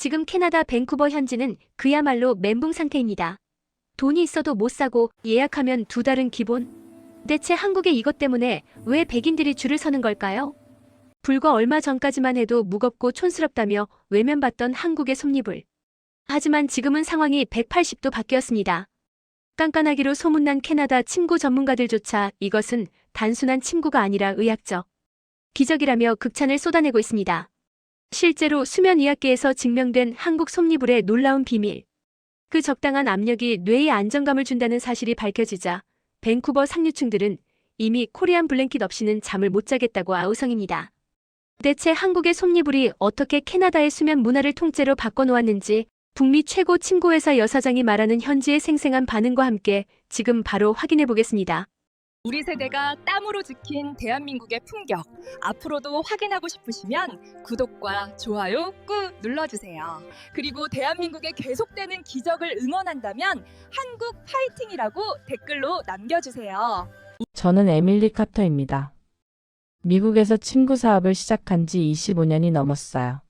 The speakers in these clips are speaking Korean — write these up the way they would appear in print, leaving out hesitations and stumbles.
지금 캐나다 밴쿠버 현지는 그야말로 멘붕 상태입니다. 돈이 있어도 못 사고 예약하면 2달은 기본. 대체 한국에 이것 때문에 왜 백인들이 줄을 서는 걸까요? 불과 얼마 전까지만 해도 무겁고 촌스럽다며 외면받던 한국의 솜니불. 하지만 지금은 상황이 180도 바뀌었습니다. 깐깐하기로 소문난 캐나다 침구 전문가들조차 이것은 단순한 침구가 아니라 의학적 기적이라며 극찬을 쏟아내고 있습니다. 실제로 수면의학계에서 증명된 한국 솜니불의 놀라운 비밀. 그 적당한 압력이 뇌에 안정감을 준다는 사실이 밝혀지자 밴쿠버 상류층들은 이미 코리안 블랭킷 없이는 잠을 못 자겠다고 아우성입니다. 대체 한국의 솜니불이 어떻게 캐나다의 수면 문화를 통째로 바꿔놓았는지 북미 최고 침구회사 여사장이 말하는 현지의 생생한 반응과 함께 지금 바로 확인해 보겠습니다. 우리 세대가 땀으로 지킨 대한민국의 품격, 앞으로도 확인하고 싶으시면 구독과 좋아요 꾹 눌러주세요. 그리고 대한민국의 계속되는 기적을 응원한다면 한국 파이팅이라고 댓글로 남겨주세요. 저는 에밀리 카터입니다. 미국에서 침구 사업을 시작한 지 25년이 넘었어요.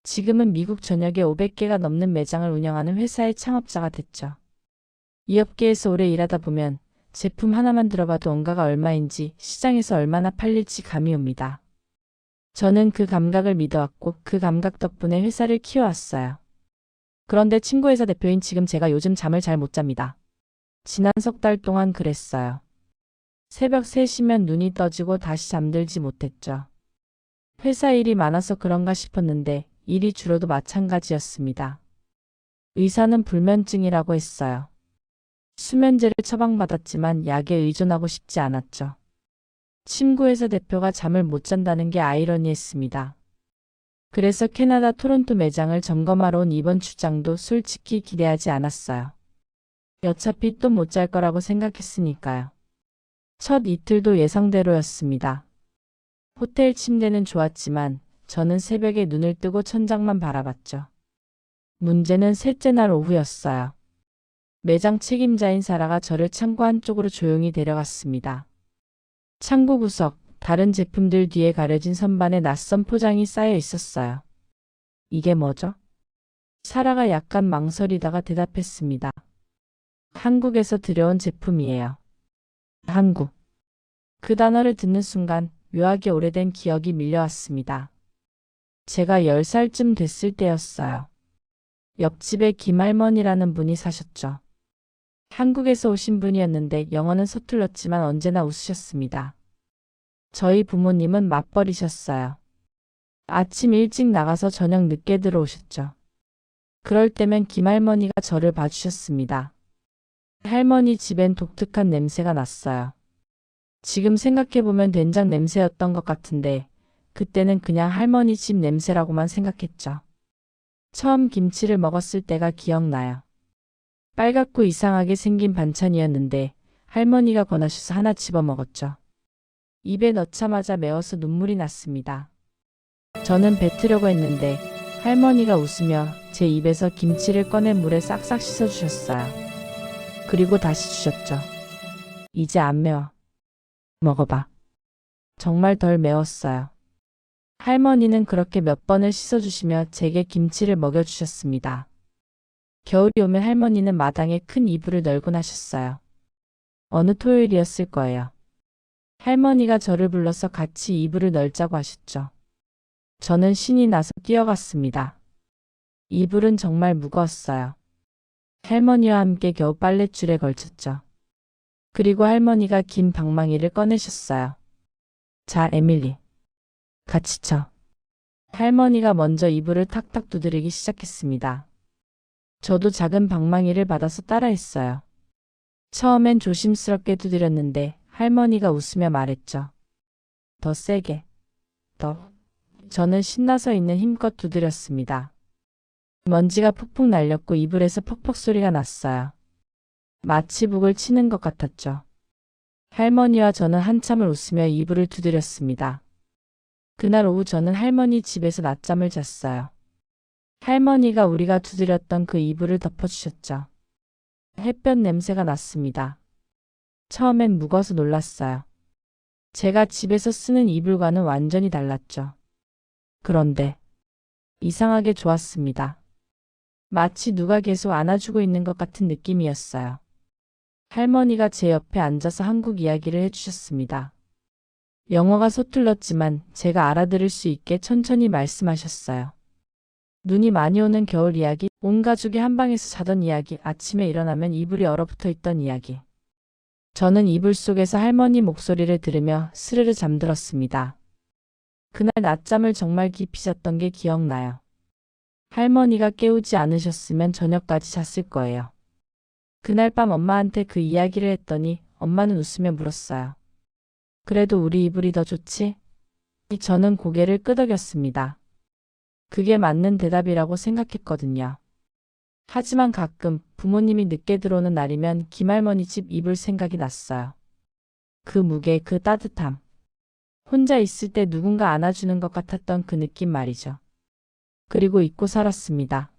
지금은 미국 전역에 500개가 넘는 매장을 운영하는 회사의 창업자가 됐죠. 이 업계에서 오래 일하다 보면 제품 하나만 들어봐도 원가가 얼마인지 시장에서 얼마나 팔릴지 감이 옵니다. 저는 그 감각을 믿어왔고 그 감각 덕분에 회사를 키워왔어요. 그런데 침구회사 대표인 지금 제가 요즘 잠을 잘 못 잡니다. 지난 석 달 동안 그랬어요. 새벽 3시면 눈이 떠지고 다시 잠들지 못했죠. 회사 일이 많아서 그런가 싶었는데 일이 줄어도 마찬가지였습니다. 의사는 불면증이라고 했어요. 수면제를 처방받았지만 약에 의존하고 싶지 않았죠. 침구회사 대표가 잠을 못 잔다는 게 아이러니했습니다. 그래서 캐나다 토론토 매장을 점검하러 온 이번 출장도 솔직히 기대하지 않았어요. 어차피 또 못 잘 거라고 생각했으니까요. 첫 이틀도 예상대로였습니다. 호텔 침대는 좋았지만 저는 새벽에 눈을 뜨고 천장만 바라봤죠. 문제는 셋째 날 오후였어요. 매장 책임자인 사라가 저를 창고 한쪽으로 조용히 데려갔습니다. 창고 구석, 다른 제품들 뒤에 가려진 선반에 낯선 포장이 쌓여 있었어요. 이게 뭐죠? 사라가 약간 망설이다가 대답했습니다. 한국에서 들여온 제품이에요. 한국. 그 단어를 듣는 순간 묘하게 오래된 기억이 밀려왔습니다. 제가 10살쯤 됐을 때였어요. 옆집에 김할머니라는 분이 사셨죠. 한국에서 오신 분이었는데 영어는 서툴렀지만 언제나 웃으셨습니다. 저희 부모님은 맞벌이셨어요. 아침 일찍 나가서 저녁 늦게 들어오셨죠. 그럴 때면 김할머니가 저를 봐주셨습니다. 할머니 집엔 독특한 냄새가 났어요. 지금 생각해보면 된장 냄새였던 것 같은데 그때는 그냥 할머니 집 냄새라고만 생각했죠. 처음 김치를 먹었을 때가 기억나요. 빨갛고 이상하게 생긴 반찬이었는데 할머니가 권하셔서 하나 집어 먹었죠. 입에 넣자마자 매워서 눈물이 났습니다. 저는 뱉으려고 했는데 할머니가 웃으며 제 입에서 김치를 꺼내 물에 싹싹 씻어주셨어요. 그리고 다시 주셨죠. 이제 안 매워. 먹어봐. 정말 덜 매웠어요. 할머니는 그렇게 몇 번을 씻어주시며 제게 김치를 먹여주셨습니다. 겨울이 오면 할머니는 마당에 큰 이불을 널곤 하셨어요. 어느 토요일이었을 거예요. 할머니가 저를 불러서 같이 이불을 널자고 하셨죠. 저는 신이 나서 뛰어갔습니다. 이불은 정말 무거웠어요. 할머니와 함께 겨우 빨랫줄에 걸쳤죠. 그리고 할머니가 긴 방망이를 꺼내셨어요. 자, 에밀리. 같이 쳐. 할머니가 먼저 이불을 탁탁 두드리기 시작했습니다. 저도 작은 방망이를 받아서 따라했어요. 처음엔 조심스럽게 두드렸는데 할머니가 웃으며 말했죠. 더 세게. 더. 저는 신나서 있는 힘껏 두드렸습니다. 먼지가 푹푹 날렸고 이불에서 퍽퍽 소리가 났어요. 마치 북을 치는 것 같았죠. 할머니와 저는 한참을 웃으며 이불을 두드렸습니다. 그날 오후 저는 할머니 집에서 낮잠을 잤어요. 할머니가 우리가 두드렸던 그 이불을 덮어주셨죠. 햇볕 냄새가 났습니다. 처음엔 묵어서 놀랐어요. 제가 집에서 쓰는 이불과는 완전히 달랐죠. 그런데 이상하게 좋았습니다. 마치 누가 계속 안아주고 있는 것 같은 느낌이었어요. 할머니가 제 옆에 앉아서 한국 이야기를 해주셨습니다. 영어가 서툴렀지만 제가 알아들을 수 있게 천천히 말씀하셨어요. 눈이 많이 오는 겨울 이야기, 온 가족이 한 방에서 자던 이야기, 아침에 일어나면 이불이 얼어붙어 있던 이야기. 저는 이불 속에서 할머니 목소리를 들으며 스르르 잠들었습니다. 그날 낮잠을 정말 깊이 잤던 게 기억나요. 할머니가 깨우지 않으셨으면 저녁까지 잤을 거예요. 그날 밤 엄마한테 그 이야기를 했더니 엄마는 웃으며 물었어요. 그래도 우리 이불이 더 좋지? 저는 고개를 끄덕였습니다. 그게 맞는 대답이라고 생각했거든요. 하지만 가끔 부모님이 늦게 들어오는 날이면 김할머니 집 이불 생각이 났어요. 그 무게, 그 따뜻함. 혼자 있을 때 누군가 안아주는 것 같았던 그 느낌 말이죠. 그리고 잊고 살았습니다.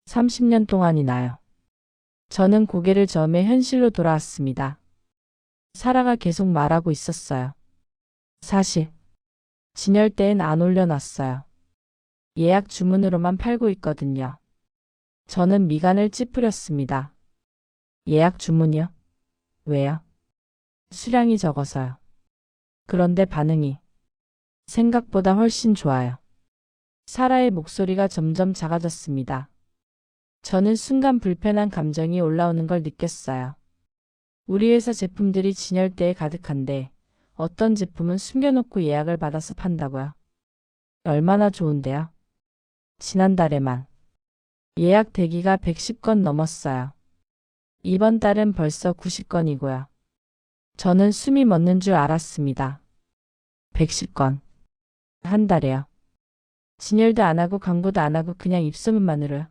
30년 동안이나요. 저는 고개를 저으며 현실로 돌아왔습니다. 사라가 계속 말하고 있었어요. 사실 진열대엔 안 올려놨어요. 예약 주문으로만 팔고 있거든요. 저는 미간을 찌푸렸습니다. 예약 주문이요? 왜요? 수량이 적어서요. 그런데 반응이 생각보다 훨씬 좋아요. 사라의 목소리가 점점 작아졌습니다. 저는 순간 불편한 감정이 올라오는 걸 느꼈어요. 우리 회사 제품들이 진열대에 가득한데 어떤 제품은 숨겨놓고 예약을 받아서 판다고요? 얼마나 좋은데요? 지난달에만 예약 대기가 110건 넘었어요. 이번 달은 벌써 90건이고요. 저는 숨이 멎는 줄 알았습니다. 110건. 한 달에요. 진열도 안 하고 광고도 안 하고 그냥 입소문만으로요.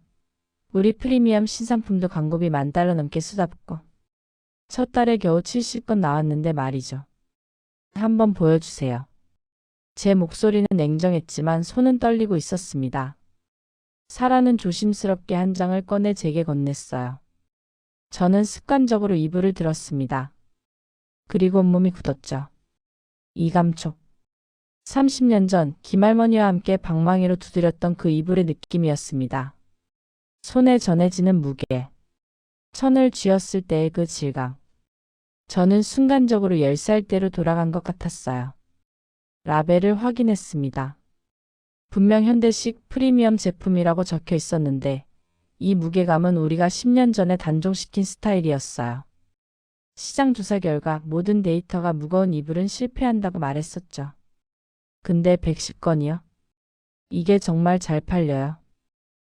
우리 프리미엄 신상품도 광고비 $10,000 넘게 쏟아붓고. 첫 달에 겨우 70건 나왔는데 말이죠. 한번 보여주세요. 제 목소리는 냉정했지만 손은 떨리고 있었습니다. 사라는 조심스럽게 한 장을 꺼내 제게 건넸어요. 저는 습관적으로 이불을 들었습니다. 그리고 온몸이 굳었죠. 이 감촉. 30년 전 김할머니와 함께 방망이로 두드렸던 그 이불의 느낌이었습니다. 손에 전해지는 무게. 천을 쥐었을 때의 그 질감. 저는 순간적으로 10살 때로 돌아간 것 같았어요. 라벨을 확인했습니다. 분명 현대식 프리미엄 제품이라고 적혀 있었는데 이 무게감은 우리가 10년 전에 단종시킨 스타일이었어요. 시장 조사 결과 모든 데이터가 무거운 이불은 실패한다고 말했었죠. 근데 110건이요? 이게 정말 잘 팔려요.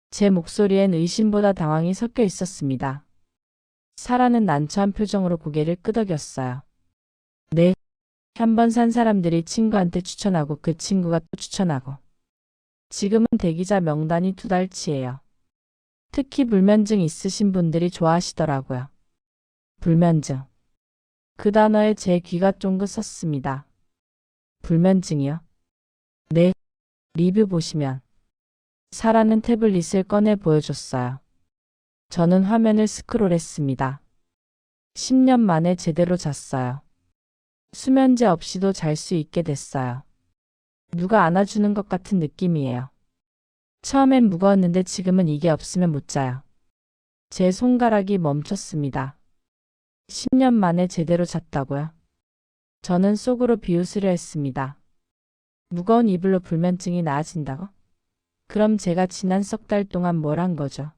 제 목소리엔 의심보다 당황이 섞여 있었습니다. 사라는 난처한 표정으로 고개를 끄덕였어요. 네. 한 번 산 사람들이 친구한테 추천하고 그 친구가 또 추천하고. 지금은 대기자 명단이 2달치예요. 특히 불면증 있으신 분들이 좋아하시더라고요. 불면증. 그 단어에 제 귀가 쫑긋 섰습니다. 불면증이요? 네. 리뷰 보시면. 사라는 태블릿을 꺼내 보여줬어요. 저는 화면을 스크롤했습니다. 10년 만에 제대로 잤어요. 수면제 없이도 잘 수 있게 됐어요. 누가 안아주는 것 같은 느낌이에요. 처음엔 무거웠는데 지금은 이게 없으면 못 자요. 제 손가락이 멈췄습니다. 10년 만에 제대로 잤다고요? 저는 속으로 비웃으려 했습니다. 무거운 이불로 불면증이 나아진다고? 그럼 제가 지난 석 달 동안 뭘 한 거죠?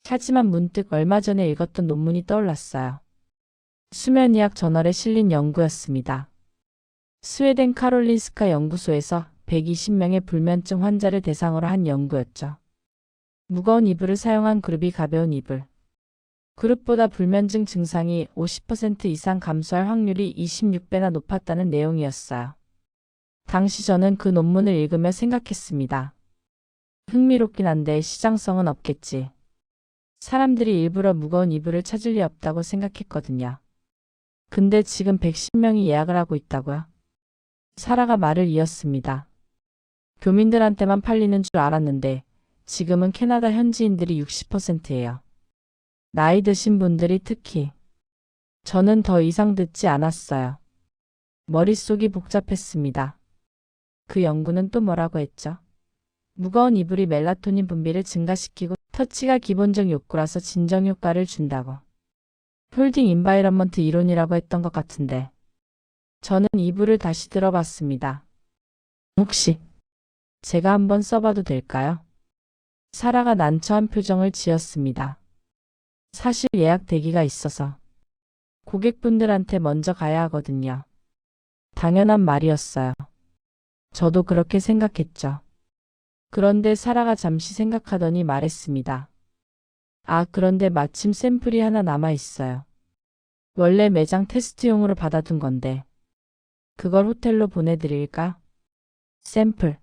하지만 문득 얼마 전에 읽었던 논문이 떠올랐어요. 수면의학 저널에 실린 연구였습니다. 스웨덴 카롤린스카 연구소에서 120명의 불면증 환자를 대상으로 한 연구였죠. 무거운 이불을 사용한 그룹이 가벼운 이불. 그룹보다 불면증 증상이 50% 이상 감소할 확률이 26배나 높았다는 내용이었어요. 당시 저는 그 논문을 읽으며 생각했습니다. 흥미롭긴 한데 시장성은 없겠지. 사람들이 일부러 무거운 이불을 찾을 리 없다고 생각했거든요. 근데 지금 110명이 예약을 하고 있다고요? 사라가 말을 이었습니다. 교민들한테만 팔리는 줄 알았는데 지금은 캐나다 현지인들이 60%예요. 나이 드신 분들이 특히. 저는 더 이상 듣지 않았어요. 머릿속이 복잡했습니다. 그 연구는 또 뭐라고 했죠? 무거운 이불이 멜라토닌 분비를 증가시키고 터치가 기본적 욕구라서 진정 효과를 준다고. 홀딩 인바이러먼트 이론이라고 했던 것 같은데. 저는 이불을 다시 들어봤습니다. 혹시 제가 한번 써봐도 될까요? 사라가 난처한 표정을 지었습니다. 사실 예약 대기가 있어서 고객분들한테 먼저 가야 하거든요. 당연한 말이었어요. 저도 그렇게 생각했죠. 그런데 사라가 잠시 생각하더니 말했습니다. 아, 그런데 마침 샘플이 하나 남아 있어요. 원래 매장 테스트용으로 받아둔 건데 그걸 호텔로 보내드릴까? 샘플.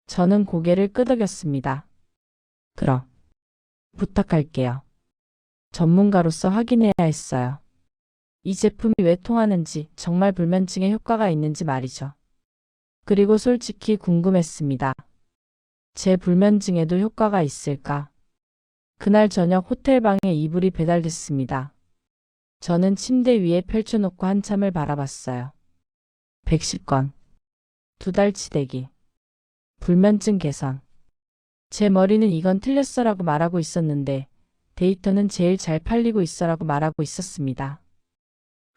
저는 고개를 끄덕였습니다. 그럼 부탁할게요. 전문가로서 확인해야 했어요. 이 제품이 왜 통하는지, 정말 불면증에 효과가 있는지 말이죠. 그리고 솔직히 궁금했습니다. 제 불면증에도 효과가 있을까? 그날 저녁 호텔방에 이불이 배달됐습니다. 저는 침대 위에 펼쳐놓고 한참을 바라봤어요. 110건. 2달치 대기. 불면증 개선. 제 머리는 이건 틀렸어라고 말하고 있었는데 데이터는 제일 잘 팔리고 있어라고 말하고 있었습니다.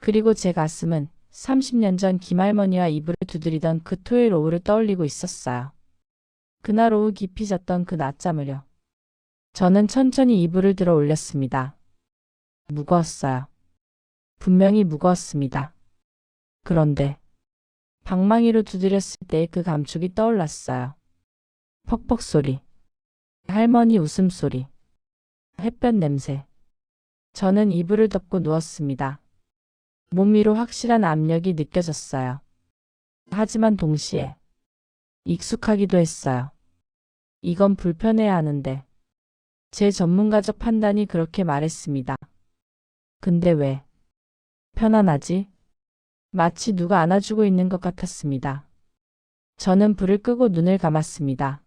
그리고 제 가슴은 30년 전 김할머니와 이불을 두드리던 그 토요일 오후를 떠올리고 있었어요. 그날 오후 깊이 잤던 그 낮잠을요. 저는 천천히 이불을 들어 올렸습니다. 무거웠어요. 분명히 무거웠습니다. 그런데 방망이로 두드렸을 때 그 감촉이 떠올랐어요. 퍽퍽 소리. 할머니 웃음소리. 햇볕 냄새. 저는 이불을 덮고 누웠습니다. 몸 위로 확실한 압력이 느껴졌어요. 하지만 동시에 익숙하기도 했어요. 이건 불편해야 하는데. 제 전문가적 판단이 그렇게 말했습니다. 근데 왜 편안하지? 마치 누가 안아주고 있는 것 같았습니다. 저는 불을 끄고 눈을 감았습니다.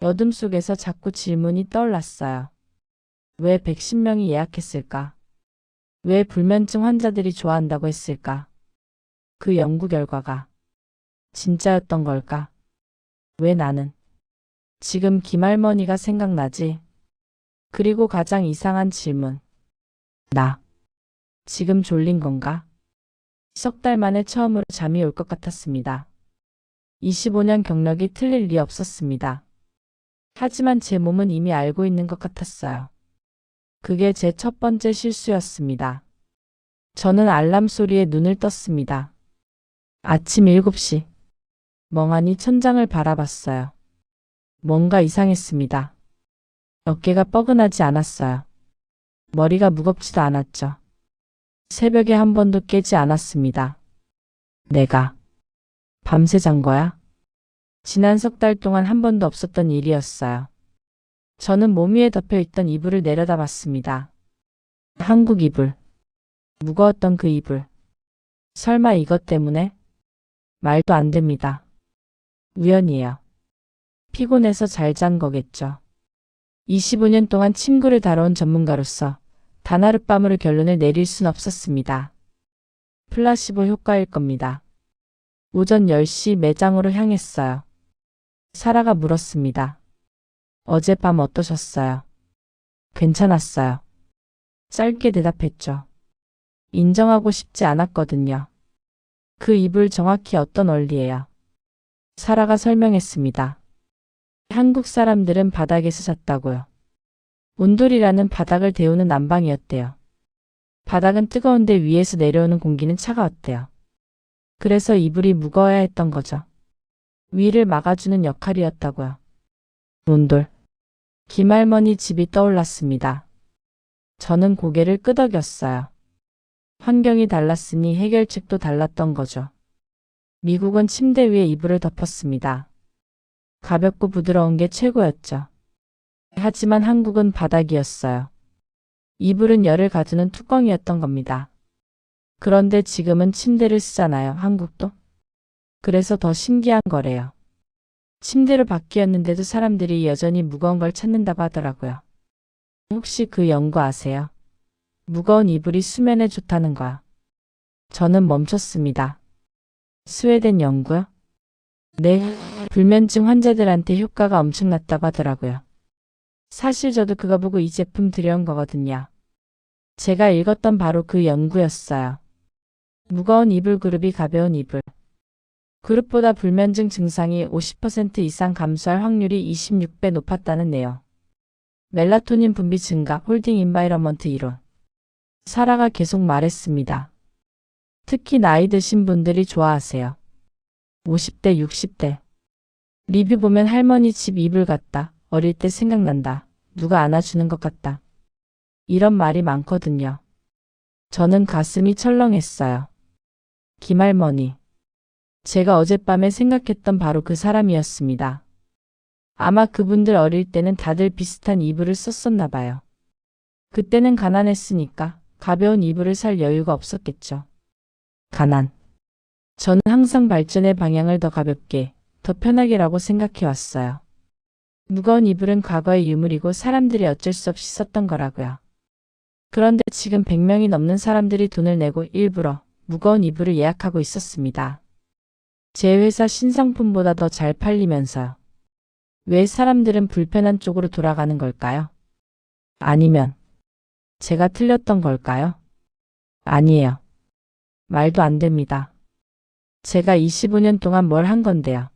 어둠 속에서 자꾸 질문이 떠올랐어요. 왜 110명이 예약했을까? 왜 불면증 환자들이 좋아한다고 했을까? 그 연구 결과가 진짜였던 걸까? 왜 나는? 지금 김할머니가 생각나지? 그리고 가장 이상한 질문. 나 지금 졸린 건가? 석 달 만에 처음으로 잠이 올 것 같았습니다. 25년 경력이 틀릴 리 없었습니다. 하지만 제 몸은 이미 알고 있는 것 같았어요. 그게 제 첫 번째 실수였습니다. 저는 알람 소리에 눈을 떴습니다. 아침 7시. 멍하니 천장을 바라봤어요. 뭔가 이상했습니다. 어깨가 뻐근하지 않았어요. 머리가 무겁지도 않았죠. 새벽에 한 번도 깨지 않았습니다. 내가 밤새 잔 거야? 지난 석 달 동안 한 번도 없었던 일이었어요. 저는 몸 위에 덮여있던 이불을 내려다봤습니다. 한국 이불. 무거웠던 그 이불. 설마 이것 때문에? 말도 안 됩니다. 우연이에요. 피곤해서 잘 잔 거겠죠. 25년 동안 침구를 다뤄온 전문가로서 단 하룻밤으로 결론을 내릴 순 없었습니다. 플라시보 효과일 겁니다. 오전 10시 매장으로 향했어요. 사라가 물었습니다. 어젯밤 어떠셨어요? 괜찮았어요. 짧게 대답했죠. 인정하고 싶지 않았거든요. 그 이불 정확히 어떤 원리예요? 사라가 설명했습니다. 한국 사람들은 바닥에서 잤다고요. 온돌이라는 바닥을 데우는 난방이었대요. 바닥은 뜨거운데 위에서 내려오는 공기는 차가웠대요. 그래서 이불이 무거워야 했던 거죠. 위를 막아주는 역할이었다고요. 온돌. 김할머니 집이 떠올랐습니다. 저는 고개를 끄덕였어요. 환경이 달랐으니 해결책도 달랐던 거죠. 미국은 침대 위에 이불을 덮었습니다. 가볍고 부드러운 게 최고였죠. 하지만 한국은 바닥이었어요. 이불은 열을 가두는 뚜껑이었던 겁니다. 그런데 지금은 침대를 쓰잖아요, 한국도. 그래서 더 신기한 거래요. 침대로 바뀌었는데도 사람들이 여전히 무거운 걸 찾는다고 하더라고요. 혹시 그 연구 아세요? 무거운 이불이 수면에 좋다는 거요. 저는 멈췄습니다. 스웨덴 연구요? 네, 불면증 환자들한테 효과가 엄청났다고 하더라고요. 사실 저도 그거 보고 이 제품 들여온 거거든요. 제가 읽었던 바로 그 연구였어요. 무거운 이불 그룹이 가벼운 이불. 그룹보다 불면증 증상이 50% 이상 감소할 확률이 26배 높았다는 내용. 멜라토닌 분비 증가, 홀딩 인바이러먼트 이론. 사라가 계속 말했습니다. 특히 나이 드신 분들이 좋아하세요. 50대, 60대. 리뷰 보면 할머니 집 이불 같다. 어릴 때 생각난다. 누가 안아주는 것 같다. 이런 말이 많거든요. 저는 가슴이 철렁했어요. 김할머니. 제가 어젯밤에 생각했던 바로 그 사람이었습니다. 아마 그분들 어릴 때는 다들 비슷한 이불을 썼었나 봐요. 그때는 가난했으니까 가벼운 이불을 살 여유가 없었겠죠. 가난. 저는 항상 발전의 방향을 더 가볍게, 더 편하게라고 생각해 왔어요. 무거운 이불은 과거의 유물이고 사람들이 어쩔 수 없이 썼던 거라고요. 그런데 지금 100명이 넘는 사람들이 돈을 내고 일부러 무거운 이불을 예약하고 있었습니다. 제 회사 신상품보다 더 잘 팔리면서요. 왜 사람들은 불편한 쪽으로 돌아가는 걸까요? 아니면 제가 틀렸던 걸까요? 아니에요. 말도 안 됩니다. 제가 25년 동안 뭘 한 건데요.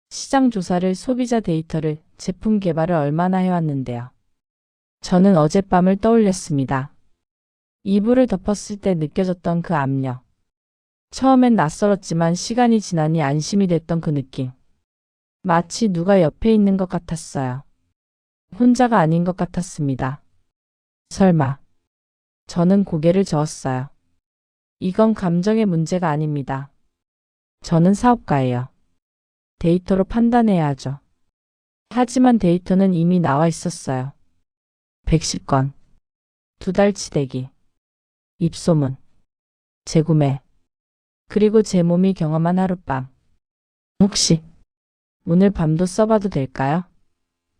시장 조사를, 소비자 데이터를, 제품 개발을 얼마나 해왔는데요. 저는 어젯밤을 떠올렸습니다. 이불을 덮었을 때 느껴졌던 그 압력. 처음엔 낯설었지만 시간이 지나니 안심이 됐던 그 느낌. 마치 누가 옆에 있는 것 같았어요. 혼자가 아닌 것 같았습니다. 설마. 저는 고개를 저었어요. 이건 감정의 문제가 아닙니다. 저는 사업가예요. 데이터로 판단해야 하죠. 하지만 데이터는 이미 나와 있었어요. 110건. 2달치 대기. 입소문. 재구매. 그리고 제 몸이 경험한 하룻밤. 혹시 오늘 밤도 써봐도 될까요?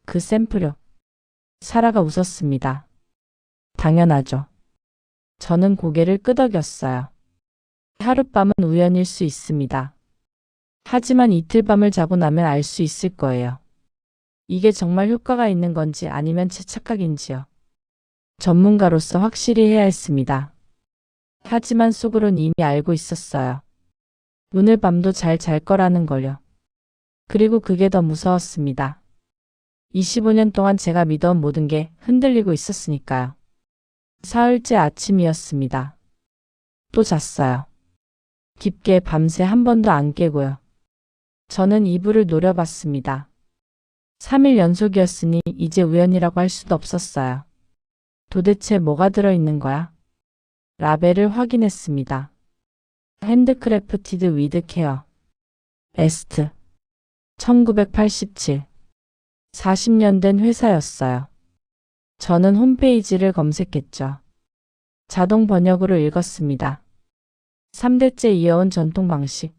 그 샘플요. 사라가 웃었습니다. 당연하죠. 저는 고개를 끄덕였어요. 하룻밤은 우연일 수 있습니다. 하지만 이틀 밤을 자고 나면 알 수 있을 거예요. 이게 정말 효과가 있는 건지 아니면 제 착각인지요. 전문가로서 확실히 해야 했습니다. 하지만 속으론 이미 알고 있었어요. 오늘 밤도 잘 잘 거라는 걸요. 그리고 그게 더 무서웠습니다. 25년 동안 제가 믿어온 모든 게 흔들리고 있었으니까요. 사흘째 아침이었습니다. 또 잤어요. 깊게 밤새 한 번도 안 깨고요. 저는 이불을 노려봤습니다. 3일 연속이었으니 이제 우연이라고 할 수도 없었어요. 도대체 뭐가 들어있는 거야? 라벨을 확인했습니다. 핸드크래프티드 위드 케어. 에스트. 1987. 40년 된 회사였어요. 저는 홈페이지를 검색했죠. 자동 번역으로 읽었습니다. 3대째 이어온 전통 방식.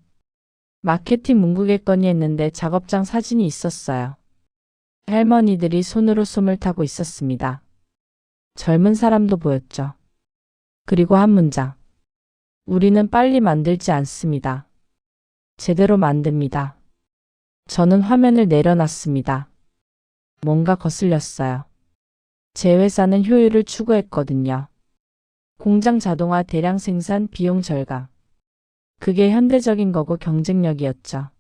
마케팅 문구겠거니 했는데 작업장 사진이 있었어요. 할머니들이 손으로 솜을 타고 있었습니다. 젊은 사람도 보였죠. 그리고 한 문장. 우리는 빨리 만들지 않습니다. 제대로 만듭니다. 저는 화면을 내려놨습니다. 뭔가 거슬렸어요. 제 회사는 효율을 추구했거든요. 공장 자동화, 대량 생산, 비용 절감. 그게 현대적인 거고 경쟁력이었죠.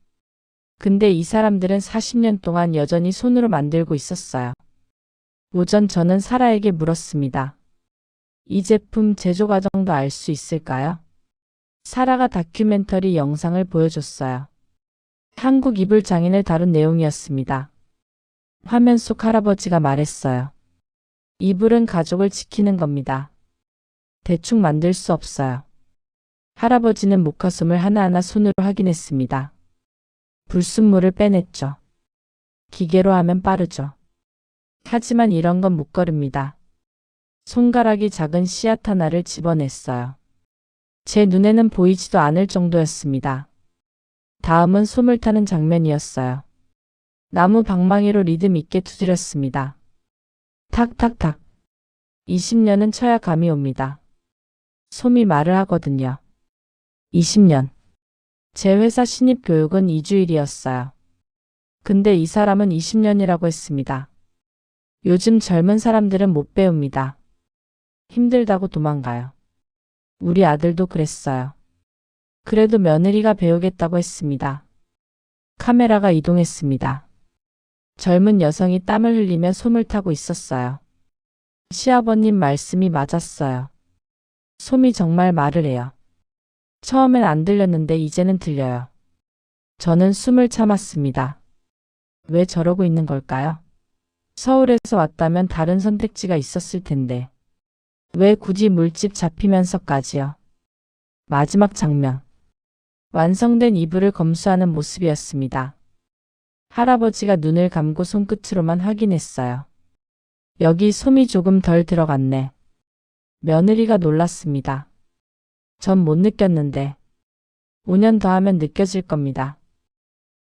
근데 이 사람들은 40년 동안 여전히 손으로 만들고 있었어요. 오전 저는 사라에게 물었습니다. 이 제품 제조 과정도 알 수 있을까요? 사라가 다큐멘터리 영상을 보여줬어요. 한국 이불 장인을 다룬 내용이었습니다. 화면 속 할아버지가 말했어요. 이불은 가족을 지키는 겁니다. 대충 만들 수 없어요. 할아버지는 목화솜을 하나하나 손으로 확인했습니다. 불순물을 빼냈죠. 기계로 하면 빠르죠. 하지만 이런 건 못 거릅니다. 손가락이 작은 씨앗 하나를 집어냈어요. 제 눈에는 보이지도 않을 정도였습니다. 다음은 솜을 타는 장면이었어요. 나무 방망이로 리듬 있게 두드렸습니다. 탁탁탁. 20년은 쳐야 감이 옵니다. 솜이 말을 하거든요. 20년. 제 회사 신입 교육은 2주일이었어요. 근데 이 사람은 20년이라고 했습니다. 요즘 젊은 사람들은 못 배웁니다. 힘들다고 도망가요. 우리 아들도 그랬어요. 그래도 며느리가 배우겠다고 했습니다. 카메라가 이동했습니다. 젊은 여성이 땀을 흘리며 솜을 타고 있었어요. 시아버님 말씀이 맞았어요. 솜이 정말 말을 해요. 처음엔 안 들렸는데 이제는 들려요. 저는 숨을 참았습니다. 왜 저러고 있는 걸까요? 서울에서 왔다면 다른 선택지가 있었을 텐데. 왜 굳이 물집 잡히면서까지요? 마지막 장면. 완성된 이불을 검수하는 모습이었습니다. 할아버지가 눈을 감고 손끝으로만 확인했어요. 여기 솜이 조금 덜 들어갔네. 며느리가 놀랐습니다. 전 못 느꼈는데. 5년 더 하면 느껴질 겁니다.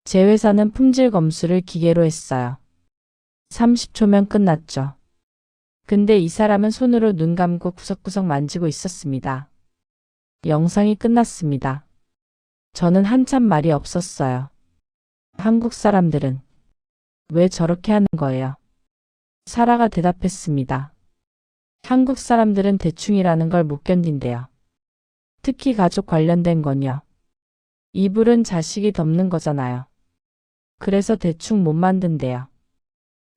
제 회사는 품질 검수를 기계로 했어요. 30초면 끝났죠. 근데 이 사람은 손으로 눈 감고 구석구석 만지고 있었습니다. 영상이 끝났습니다. 저는 한참 말이 없었어요. 한국 사람들은 왜 저렇게 하는 거예요? 사라가 대답했습니다. 한국 사람들은 대충이라는 걸 못 견딘대요. 특히 가족 관련된 건요. 이불은 자식이 덮는 거잖아요. 그래서 대충 못 만든대요.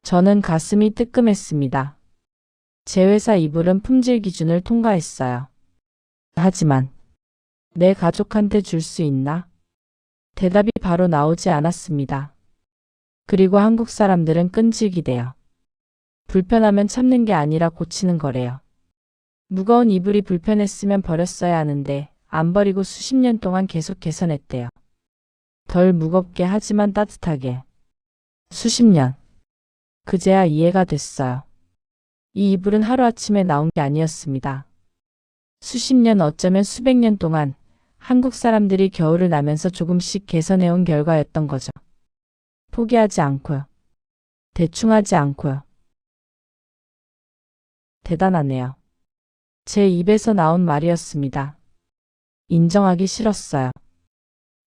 저는 가슴이 뜨끔했습니다. 제 회사 이불은 품질 기준을 통과했어요. 하지만 내 가족한테 줄 수 있나? 대답이 바로 나오지 않았습니다. 그리고 한국 사람들은 끈질기대요. 불편하면 참는 게 아니라 고치는 거래요. 무거운 이불이 불편했으면 버렸어야 하는데 안 버리고 수십 년 동안 계속 개선했대요. 덜 무겁게 하지만 따뜻하게. 수십 년. 그제야 이해가 됐어요. 이 이불은 하루아침에 나온 게 아니었습니다. 수십 년 어쩌면 수백 년 동안 한국 사람들이 겨울을 나면서 조금씩 개선해온 결과였던 거죠. 포기하지 않고요. 대충하지 않고요. 대단하네요. 제 입에서 나온 말이었습니다. 인정하기 싫었어요.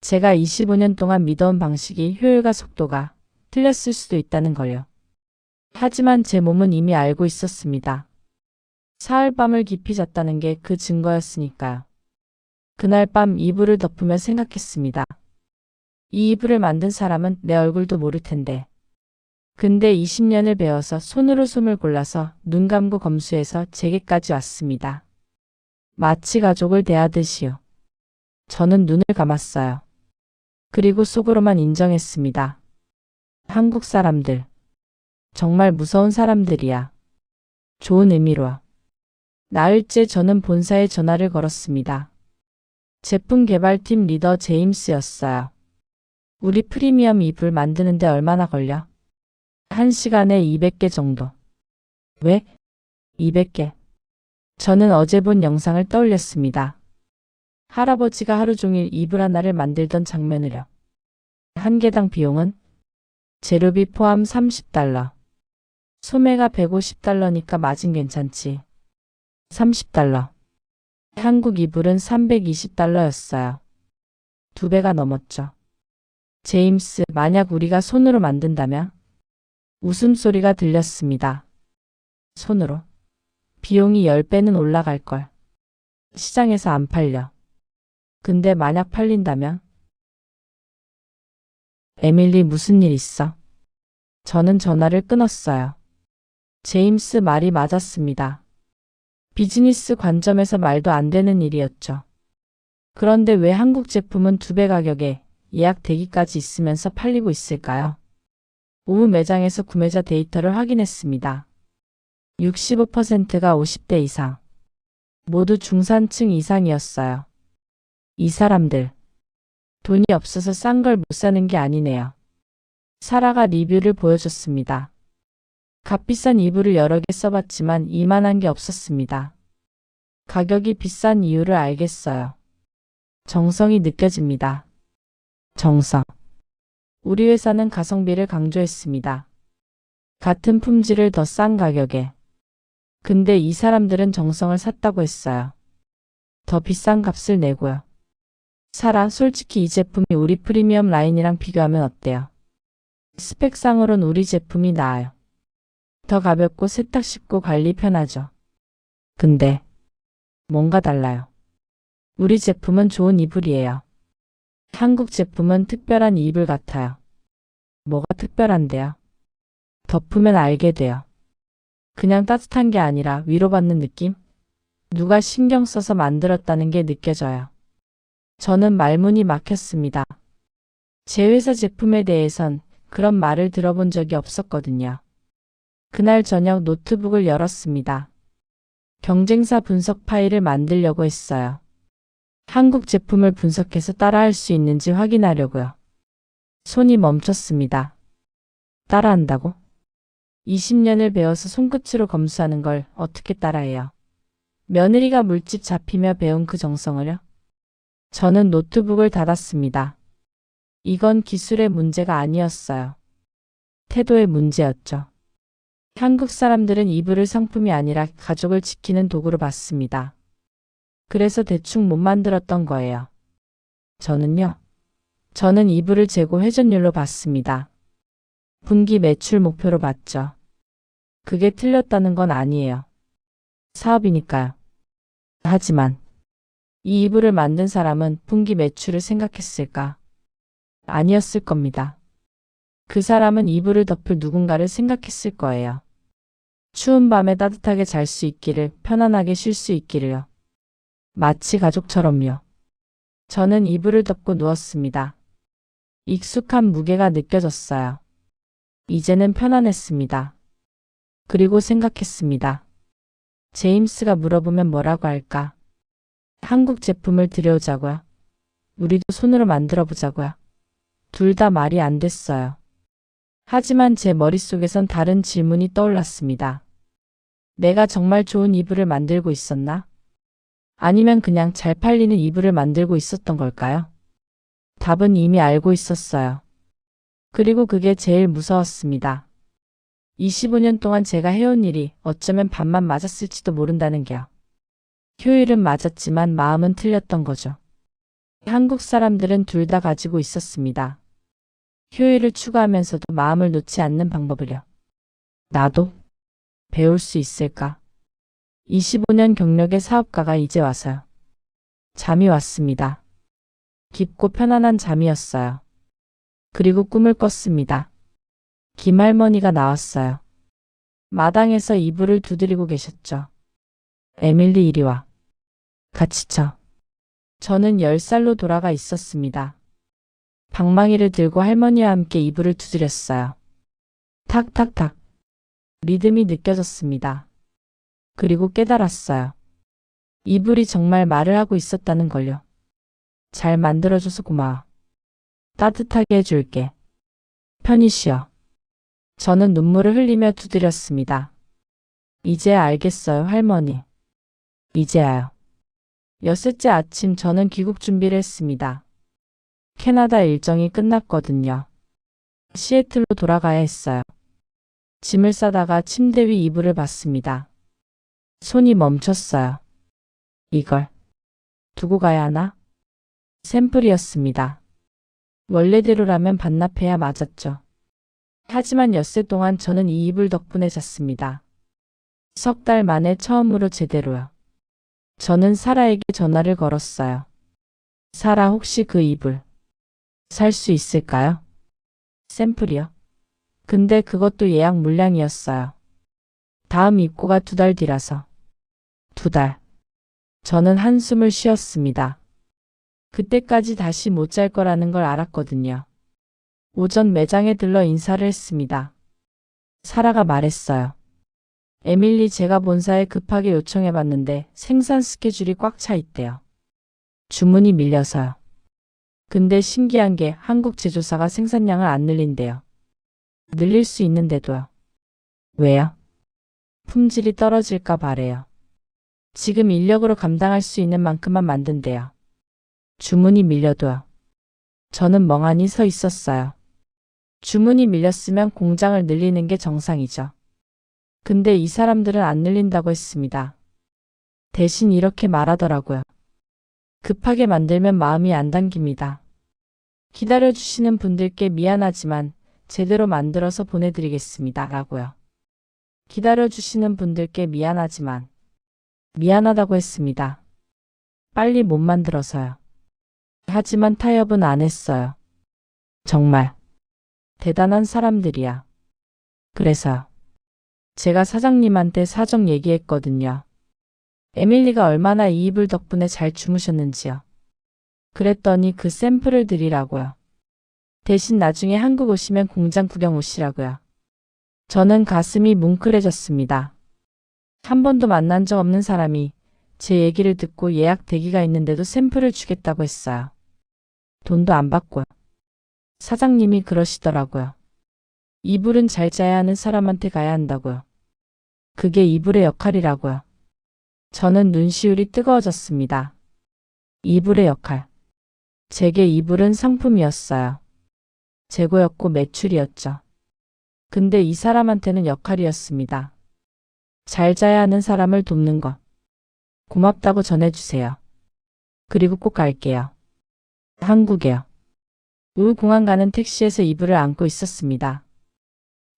제가 25년 동안 믿어온 방식이 효율과 속도가 틀렸을 수도 있다는 걸요. 하지만 제 몸은 이미 알고 있었습니다. 사흘밤을 깊이 잤다는 게 그 증거였으니까요. 그날 밤 이불을 덮으며 생각했습니다. 이 이불을 만든 사람은 내 얼굴도 모를 텐데. 근데 20년을 배워서 손으로 솜을 골라서 눈 감고 검수해서 제게까지 왔습니다. 마치 가족을 대하듯이요. 저는 눈을 감았어요. 그리고 속으로만 인정했습니다. 한국 사람들. 정말 무서운 사람들이야. 좋은 의미로. 나흘째 저는 본사에 전화를 걸었습니다. 제품 개발팀 리더 제임스였어요. 우리 프리미엄 이불 만드는데 얼마나 걸려? 1시간에 200개 정도. 왜? 200개. 저는 어제 본 영상을 떠올렸습니다. 할아버지가 하루 종일 이불 하나를 만들던 장면을요. 한 개당 비용은? 재료비 포함 $30. 소매가 $150니까 마진 괜찮지. $30. 한국 이불은 $320였어요. 2배가 넘었죠. 제임스, 만약 우리가 손으로 만든다면? 웃음소리가 들렸습니다. 손으로? 비용이 10배는 올라갈걸. 시장에서 안 팔려. 근데 만약 팔린다면? 에밀리 무슨 일 있어? 저는 전화를 끊었어요. 제임스 말이 맞았습니다. 비즈니스 관점에서 말도 안 되는 일이었죠. 그런데 왜 한국 제품은 2배 가격에 예약 대기까지 있으면서 팔리고 있을까요? 오후 매장에서 구매자 데이터를 확인했습니다. 65%가 50대 이상. 모두 중산층 이상이었어요. 이 사람들. 돈이 없어서 싼 걸 못 사는 게 아니네요. 사라가 리뷰를 보여줬습니다. 값비싼 이불을 여러 개 써봤지만 이만한 게 없었습니다. 가격이 비싼 이유를 알겠어요. 정성이 느껴집니다. 정성. 우리 회사는 가성비를 강조했습니다. 같은 품질을 더 싼 가격에. 근데 이 사람들은 정성을 샀다고 했어요. 더 비싼 값을 내고요. 사라, 솔직히 이 제품이 우리 프리미엄 라인이랑 비교하면 어때요? 스펙상으론 우리 제품이 나아요. 더 가볍고 세탁 쉽고 관리 편하죠. 근데 뭔가 달라요. 우리 제품은 좋은 이불이에요. 한국 제품은 특별한 이불 같아요. 뭐가 특별한데요? 덮으면 알게 돼요. 그냥 따뜻한 게 아니라 위로받는 느낌? 누가 신경 써서 만들었다는 게 느껴져요. 저는 말문이 막혔습니다. 제 회사 제품에 대해선 그런 말을 들어본 적이 없었거든요. 그날 저녁 노트북을 열었습니다. 경쟁사 분석 파일을 만들려고 했어요. 한국 제품을 분석해서 따라할 수 있는지 확인하려고요. 손이 멈췄습니다. 따라한다고? 20년을 배워서 손끝으로 검수하는 걸 어떻게 따라해요? 며느리가 물집 잡히며 배운 그 정성을요? 저는 노트북을 닫았습니다. 이건 기술의 문제가 아니었어요. 태도의 문제였죠. 한국 사람들은 이불을 상품이 아니라 가족을 지키는 도구로 봤습니다. 그래서 대충 못 만들었던 거예요. 저는 이불을 재고 회전율로 봤습니다. 분기 매출 목표로 봤죠. 그게 틀렸다는 건 아니에요. 사업이니까요. 하지만 이 이불을 만든 사람은 분기 매출을 생각했을까? 아니었을 겁니다. 그 사람은 이불을 덮을 누군가를 생각했을 거예요. 추운 밤에 따뜻하게 잘 수 있기를, 편안하게 쉴 수 있기를요. 마치 가족처럼요. 저는 이불을 덮고 누웠습니다. 익숙한 무게가 느껴졌어요. 이제는 편안했습니다. 그리고 생각했습니다. 제임스가 물어보면 뭐라고 할까? 한국 제품을 들여오자고요. 우리도 손으로 만들어 보자고요. 둘 다 말이 안 됐어요. 하지만 제 머릿속에선 다른 질문이 떠올랐습니다. 내가 정말 좋은 이불을 만들고 있었나? 아니면 그냥 잘 팔리는 이불을 만들고 있었던 걸까요? 답은 이미 알고 있었어요. 그리고 그게 제일 무서웠습니다. 25년 동안 제가 해온 일이 어쩌면 반만 맞았을지도 모른다는 게요. 효율은 맞았지만 마음은 틀렸던 거죠. 한국 사람들은 둘 다 가지고 있었습니다. 효율을 추구하면서도 마음을 놓지 않는 방법을요. 나도 배울 수 있을까? 25년 경력의 사업가가 이제 와서요. 잠이 왔습니다. 깊고 편안한 잠이었어요. 그리고 꿈을 꿨습니다. 김할머니가 나왔어요. 마당에서 이불을 두드리고 계셨죠. 에밀리 이리 와. 같이 쳐. 저는 10살로 돌아가 있었습니다. 방망이를 들고 할머니와 함께 이불을 두드렸어요. 탁탁탁. 리듬이 느껴졌습니다. 그리고 깨달았어요. 이불이 정말 말을 하고 있었다는 걸요. 잘 만들어줘서 고마워. 따뜻하게 해줄게. 편히 쉬어. 저는 눈물을 흘리며 두드렸습니다. 이제야 알겠어요, 할머니. 이제야요. 엿새째 아침 저는 귀국 준비를 했습니다. 캐나다 일정이 끝났거든요. 시애틀로 돌아가야 했어요. 짐을 싸다가 침대 위 이불을 봤습니다. 손이 멈췄어요. 이걸 두고 가야 하나? 샘플이었습니다. 원래대로라면 반납해야 맞았죠. 하지만 엿새 동안 저는 이 이불 덕분에 잤습니다. 3달 만에 처음으로 제대로요. 저는 사라에게 전화를 걸었어요. 사라, 혹시 그 이불 살 수 있을까요? 샘플이요? 근데 그것도 예약 물량이었어요. 다음 입고가 2달 뒤라서. 2달. 저는 한숨을 쉬었습니다. 그때까지 다시 못 잘 거라는 걸 알았거든요. 오전 매장에 들러 인사를 했습니다. 사라가 말했어요. 에밀리, 제가 본사에 급하게 요청해봤는데 생산 스케줄이 꽉 차 있대요. 주문이 밀려서요. 근데 신기한 게 한국 제조사가 생산량을 안 늘린대요. 늘릴 수 있는데도요. 왜요? 품질이 떨어질까 봐래요. 지금 인력으로 감당할 수 있는 만큼만 만든대요. 주문이 밀려도요. 저는 멍하니 서 있었어요. 주문이 밀렸으면 공장을 늘리는 게 정상이죠. 근데 이 사람들은 안 늘린다고 했습니다. 대신 이렇게 말하더라고요. 급하게 만들면 마음이 안 당깁니다. 기다려주시는 분들께 미안하지만 제대로 만들어서 보내드리겠습니다. 라고요. 기다려주시는 분들께 미안하지만 미안하다고 했습니다. 빨리 못 만들어서요. 하지만 타협은 안 했어요. 정말 대단한 사람들이야. 그래서요. 제가 사장님한테 사정 얘기했거든요. 에밀리가 얼마나 이 이불 덕분에 잘 주무셨는지요. 그랬더니 그 샘플을 드리라고요. 대신 나중에 한국 오시면 공장 구경 오시라고요. 저는 가슴이 뭉클해졌습니다. 한 번도 만난 적 없는 사람이 제 얘기를 듣고 예약 대기가 있는데도 샘플을 주겠다고 했어요. 돈도 안 받고요. 사장님이 그러시더라고요. 이불은 잘 짜야 하는 사람한테 가야 한다고요. 그게 이불의 역할이라고요. 저는 눈시울이 뜨거워졌습니다. 이불의 역할. 제게 이불은 상품이었어요. 재고였고 매출이었죠. 근데 이 사람한테는 역할이었습니다. 잘 자야 하는 사람을 돕는 것. 고맙다고 전해주세요. 그리고 꼭 갈게요. 한국에요. 공항 가는 택시에서 이불을 안고 있었습니다.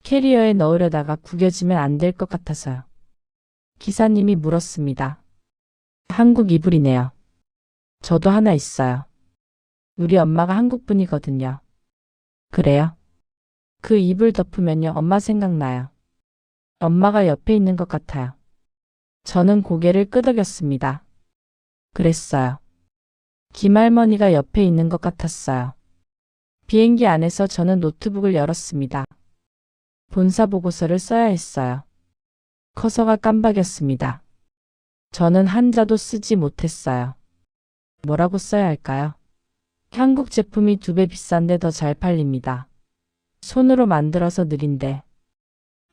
캐리어에 넣으려다가 구겨지면 안 될 것 같아서요. 기사님이 물었습니다. 한국 이불이네요. 저도 하나 있어요. 우리 엄마가 한국 분이거든요. 그래요? 그 이불 덮으면요, 엄마 생각나요. 엄마가 옆에 있는 것 같아요. 저는 고개를 끄덕였습니다. 그랬어요. 김할머니가 옆에 있는 것 같았어요. 비행기 안에서 저는 노트북을 열었습니다. 본사 보고서를 써야 했어요. 커서가 깜박였습니다. 저는 한자도 쓰지 못했어요. 뭐라고 써야 할까요? 한국 제품이 2배 비싼데 더 잘 팔립니다. 손으로 만들어서 느린데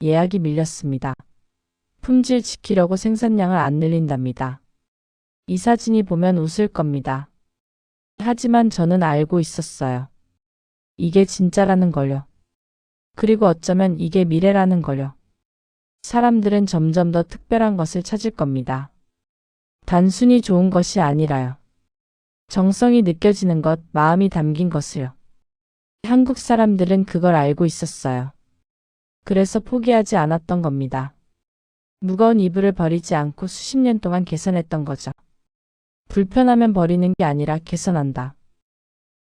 예약이 밀렸습니다. 품질 지키려고 생산량을 안 늘린답니다. 이 사진이 보면 웃을 겁니다. 하지만 저는 알고 있었어요. 이게 진짜라는 걸요. 그리고 어쩌면 이게 미래라는 걸요. 사람들은 점점 더 특별한 것을 찾을 겁니다. 단순히 좋은 것이 아니라요. 정성이 느껴지는 것, 마음이 담긴 것을요. 한국 사람들은 그걸 알고 있었어요. 그래서 포기하지 않았던 겁니다. 무거운 이불을 버리지 않고 수십 년 동안 개선했던 거죠. 불편하면 버리는 게 아니라 개선한다.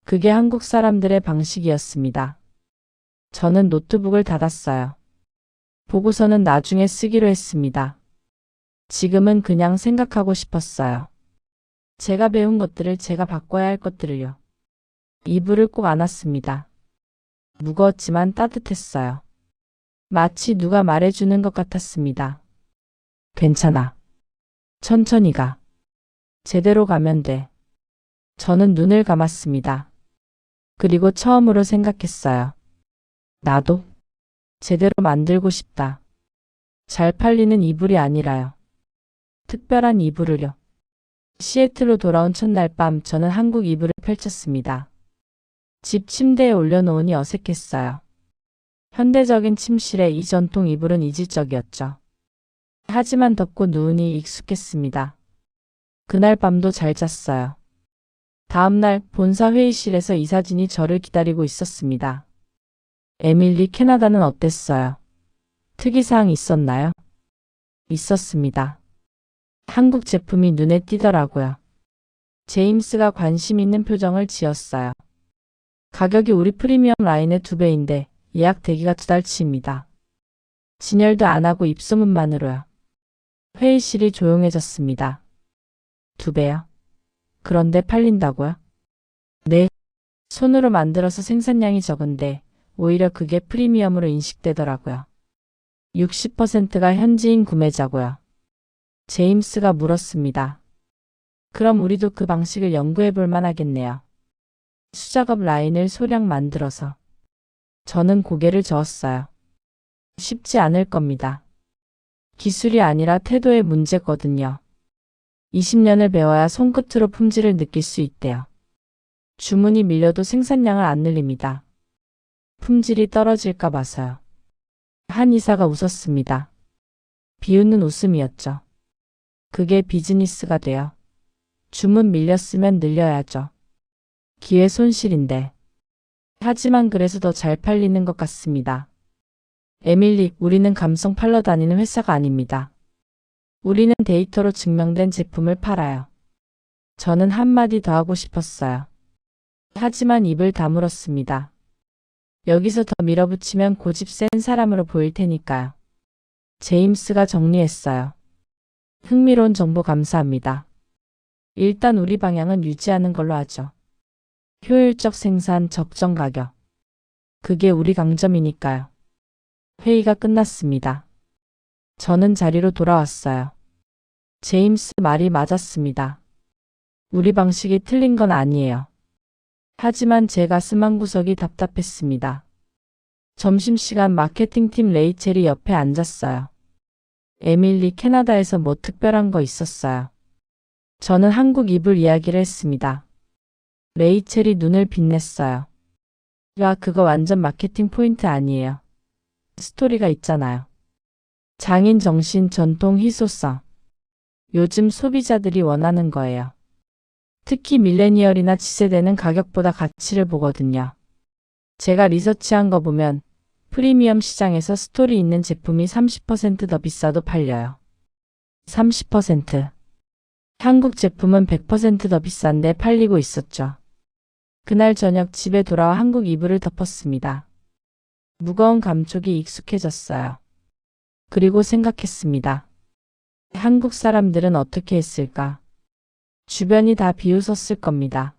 그게 한국 사람들의 방식이었습니다. 저는 노트북을 닫았어요. 보고서는 나중에 쓰기로 했습니다. 지금은 그냥 생각하고 싶었어요. 제가 배운 것들을, 제가 바꿔야 할 것들을요. 이불을 꼭 안았습니다. 무거웠지만 따뜻했어요. 마치 누가 말해주는 것 같았습니다. 괜찮아. 천천히 가. 제대로 가면 돼. 저는 눈을 감았습니다. 그리고 처음으로 생각했어요. 나도 제대로 만들고 싶다. 잘 팔리는 이불이 아니라요. 특별한 이불을요. 시애틀로 돌아온 첫날 밤 저는 한국 이불을 펼쳤습니다. 집 침대에 올려놓으니 어색했어요. 현대적인 침실에 이 전통 이불은 이질적이었죠. 하지만 덮고 누우니 익숙했습니다. 그날 밤도 잘 잤어요. 다음날 본사 회의실에서 이사진이 저를 기다리고 있었습니다. 에밀리, 캐나다는 어땠어요? 특이사항 있었나요? 있었습니다. 한국 제품이 눈에 띄더라고요. 제임스가 관심 있는 표정을 지었어요. 가격이 우리 프리미엄 라인의 2배인데 예약 대기가 2달치입니다. 진열도 안 하고 입소문만으로요. 회의실이 조용해졌습니다. 2배요? 그런데 팔린다고요? 네. 손으로 만들어서 생산량이 적은데 오히려 그게 프리미엄으로 인식되더라고요. 60%가 현지인 구매자고요. 제임스가 물었습니다. 그럼 우리도 그 방식을 연구해 볼 만하겠네요. 수작업 라인을 소량 만들어서. 저는 고개를 저었어요. 쉽지 않을 겁니다. 기술이 아니라 태도의 문제거든요. 20년을 배워야 손끝으로 품질을 느낄 수 있대요. 주문이 밀려도 생산량을 안 늘립니다. 품질이 떨어질까 봐서요. 한 이사가 웃었습니다. 비웃는 웃음이었죠. 그게 비즈니스가 돼요. 주문 밀렸으면 늘려야죠. 기회 손실인데. 하지만 그래서 더 잘 팔리는 것 같습니다. 에밀리, 우리는 감성 팔러 다니는 회사가 아닙니다. 우리는 데이터로 증명된 제품을 팔아요. 저는 한마디 더 하고 싶었어요. 하지만 입을 다물었습니다. 여기서 더 밀어붙이면 고집 센 사람으로 보일 테니까요. 제임스가 정리했어요. 흥미로운 정보 감사합니다. 일단 우리 방향은 유지하는 걸로 하죠. 효율적 생산, 적정 가격. 그게 우리 강점이니까요. 회의가 끝났습니다. 저는 자리로 돌아왔어요. 제임스 말이 맞았습니다. 우리 방식이 틀린 건 아니에요. 하지만 제 가슴 한구석이 답답했습니다. 점심시간 마케팅팀 레이첼이 옆에 앉았어요. 에밀리, 캐나다에서 뭐 특별한 거 있었어요? 저는 한국 이불 이야기를 했습니다. 레이첼이 눈을 빛냈어요. 야, 그거 완전 마케팅 포인트 아니에요. 스토리가 있잖아요. 장인 정신, 전통, 희소성. 요즘 소비자들이 원하는 거예요. 특히 밀레니얼이나 Z세대는 가격보다 가치를 보거든요. 제가 리서치한 거 보면 프리미엄 시장에서 스토리 있는 제품이 30% 더 비싸도 팔려요. 30%. 한국 제품은 100% 더 비싼데 팔리고 있었죠. 그날 저녁 집에 돌아와 한국 이불을 덮었습니다. 무거운 감촉이 익숙해졌어요. 그리고 생각했습니다. 한국 사람들은 어떻게 했을까? 주변이 다 비웃었을 겁니다.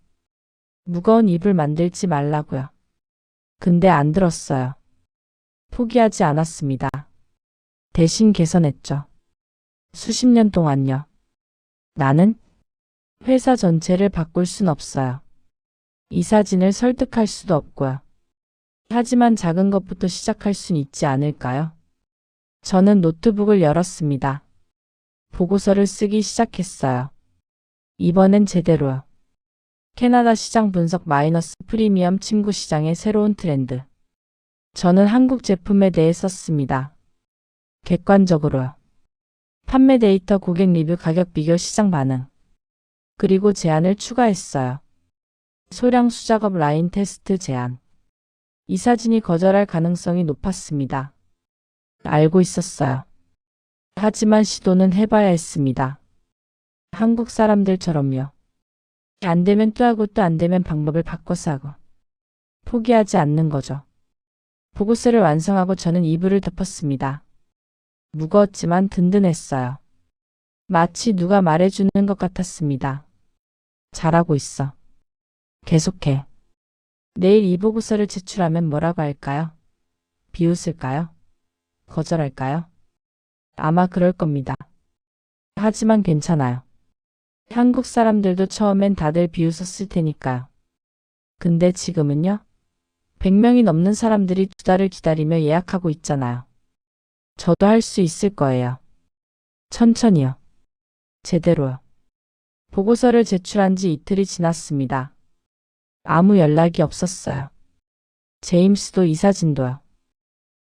무거운 이불 만들지 말라고요. 근데 안 들었어요. 포기하지 않았습니다. 대신 개선했죠. 수십 년 동안요. 나는 회사 전체를 바꿀 순 없어요. 이사진을 설득할 수도 없고요. 하지만 작은 것부터 시작할 순 있지 않을까요? 저는 노트북을 열었습니다. 보고서를 쓰기 시작했어요. 이번엔 제대로요. 캐나다 시장 분석 마이너스 프리미엄 침구 시장의 새로운 트렌드. 저는 한국 제품에 대해 썼습니다. 객관적으로요. 판매 데이터, 고객 리뷰, 가격 비교, 시장 반응. 그리고 제안을 추가했어요. 소량 수작업 라인 테스트 제안. 이사진이 거절할 가능성이 높았습니다. 알고 있었어요. 하지만 시도는 해봐야 했습니다. 한국 사람들처럼요. 안 되면 또 하고 또 안 되면 방법을 바꿔서 하고. 포기하지 않는 거죠. 보고서를 완성하고 저는 이불을 덮었습니다. 무거웠지만 든든했어요. 마치 누가 말해주는 것 같았습니다. 잘하고 있어. 계속해. 내일 이 보고서를 제출하면 뭐라고 할까요? 비웃을까요? 거절할까요? 아마 그럴 겁니다. 하지만 괜찮아요. 한국 사람들도 처음엔 다들 비웃었을 테니까요. 근데 지금은요? 100명이 넘는 사람들이 2달을 기다리며 예약하고 있잖아요. 저도 할 수 있을 거예요. 천천히요. 제대로요. 보고서를 제출한 지 이틀이 지났습니다. 아무 연락이 없었어요. 제임스도 이사진도요.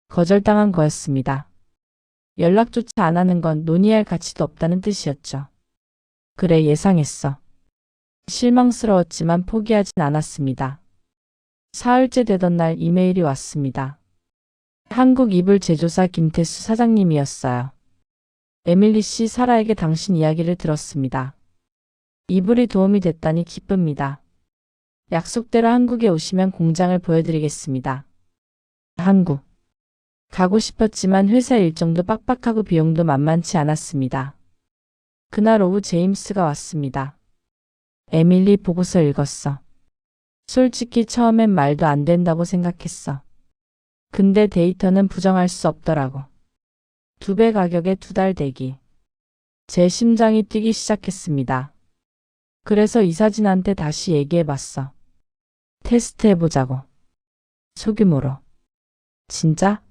거절당한 거였습니다. 연락조차 안 하는 건 논의할 가치도 없다는 뜻이었죠. 그래, 예상했어. 실망스러웠지만 포기하진 않았습니다. 사흘째 되던 날 이메일이 왔습니다. 한국 이불 제조사 김태수 사장님이었어요. 에밀리 씨, 사라에게 당신 이야기를 들었습니다. 이불이 도움이 됐다니 기쁩니다. 약속대로 한국에 오시면 공장을 보여드리겠습니다. 한국. 가고 싶었지만 회사 일정도 빡빡하고 비용도 만만치 않았습니다. 그날 오후 제임스가 왔습니다. 에밀리, 보고서 읽었어. 솔직히 처음엔 말도 안 된다고 생각했어. 근데 데이터는 부정할 수 없더라고. 2배 가격에 2달 대기. 제 심장이 뛰기 시작했습니다. 그래서 이사진한테 다시 얘기해봤어. 테스트해보자고. 소규모로. 진짜?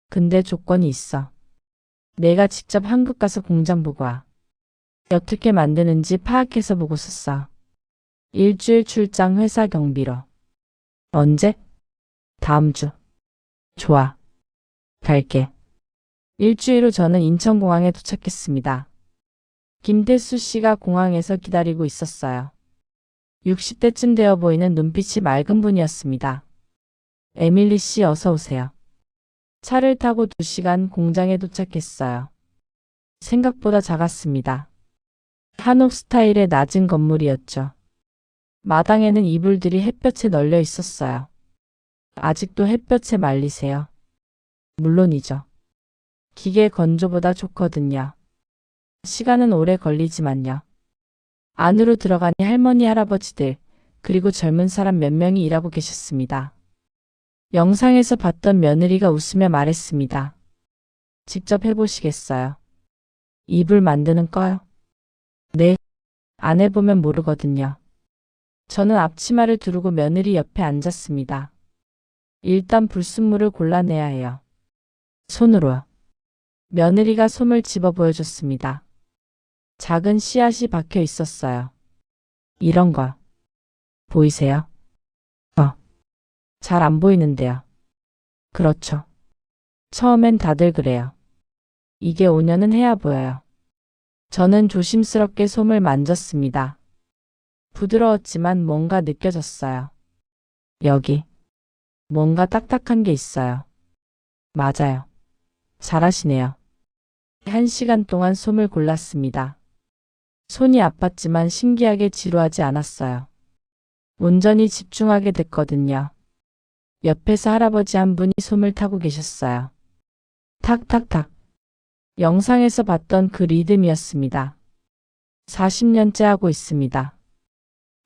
근데 조건이 있어. 내가 직접 한국 가서 공장 보고 와. 어떻게 만드는지 파악해서 보고서 써. 일주일 출장, 회사 경비로. 언제? 다음 주. 좋아. 갈게. 일주일 후 저는 인천공항에 도착했습니다. 김태수 씨가 공항에서 기다리고 있었어요. 60대쯤 되어 보이는 눈빛이 맑은 분이었습니다. 에밀리 씨 어서 오세요. 차를 타고 2시간 공장에 도착했어요. 생각보다 작았습니다. 한옥 스타일의 낮은 건물이었죠. 마당에는 이불들이 햇볕에 널려 있었어요. 아직도 햇볕에 말리세요? 물론이죠. 기계 건조보다 좋거든요. 시간은 오래 걸리지만요. 안으로 들어가니 할머니, 할아버지들, 그리고 젊은 사람 몇 명이 일하고 계셨습니다. 영상에서 봤던 며느리가 웃으며 말했습니다. 직접 해보시겠어요? 이불 만드는 거요? 네. 안 해보면 모르거든요. 저는 앞치마를 두르고 며느리 옆에 앉았습니다. 일단 불순물을 골라내야 해요. 손으로요. 며느리가 솜을 집어 보여줬습니다. 작은 씨앗이 박혀 있었어요. 이런 거 보이세요? 잘 안 보이는데요. 그렇죠. 처음엔 다들 그래요. 이게 5년은 해야 보여요. 저는 조심스럽게 솜을 만졌습니다. 부드러웠지만 뭔가 느껴졌어요. 여기 뭔가 딱딱한 게 있어요. 맞아요. 잘하시네요. 1시간 동안 솜을 골랐습니다. 손이 아팠지만 신기하게 지루하지 않았어요. 온전히 집중하게 됐거든요. 옆에서 할아버지 한 분이 솜을 타고 계셨어요. 탁탁탁. 영상에서 봤던 그 리듬이었습니다. 40년째 하고 있습니다.